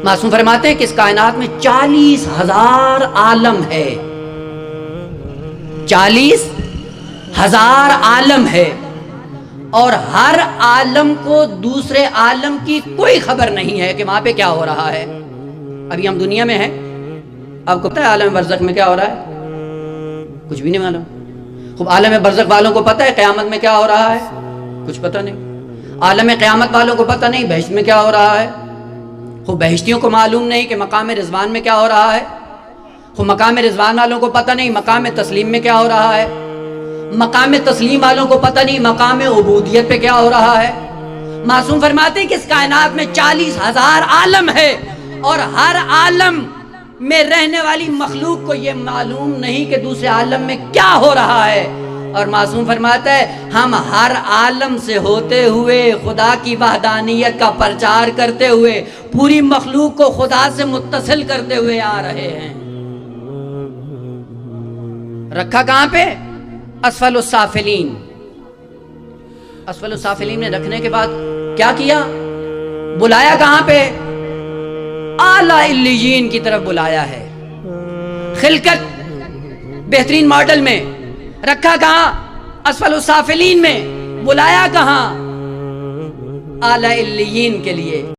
معصوم فرماتے ہیں کہ اس کائنات میں 40,000 عالم ہے، 40,000 عالم ہے، اور ہر عالم کو دوسرے عالم کی کوئی خبر نہیں ہے کہ وہاں پہ کیا ہو رہا ہے۔ ابھی ہم دنیا میں ہیں، آپ کو پتہ ہے عالم برزخ میں کیا ہو رہا ہے؟ کچھ بھی نہیں معلوم۔ خوب عالم برزخ والوں کو پتہ ہے قیامت میں کیا ہو رہا ہے؟ کچھ پتہ نہیں۔ عالم قیامت والوں کو پتہ نہیں بہشت میں کیا ہو رہا ہے۔ خوب بہشتیوں کو معلوم نہیں کہ مقام رضوان میں کیا ہو رہا ہے۔ خوب مقام رضوان والوں کو پتہ نہیں مقام تسلیم میں کیا ہو رہا ہے۔ مقام تسلیم والوں کو پتہ نہیں مقام عبودیت پہ کیا ہو رہا ہے۔ معصوم فرماتے ہیں کہ اس کائنات میں 40,000 عالم ہے، اور ہر عالم میں رہنے والی مخلوق کو یہ معلوم نہیں کہ دوسرے عالم میں کیا ہو رہا ہے۔ اور معصوم فرماتا ہے ہم ہر عالم سے ہوتے ہوئے خدا کی وحدانیت کا پرچار کرتے ہوئے پوری مخلوق کو خدا سے متصل کرتے ہوئے آ رہے ہیں۔ رکھا کہاں پہ؟ اسفل السافلین۔ اسفل السافلین میں رکھنے کے بعد کیا کیا؟ بلایا کہاں پہ؟ اعلیٰ علیین کی طرف بلایا ہے۔ خلقت بہترین ماڈل میں رکھا کہاں؟ اسفل السافلین میں۔ بلایا کہاں؟ اعلیٰ علیین کے لیے۔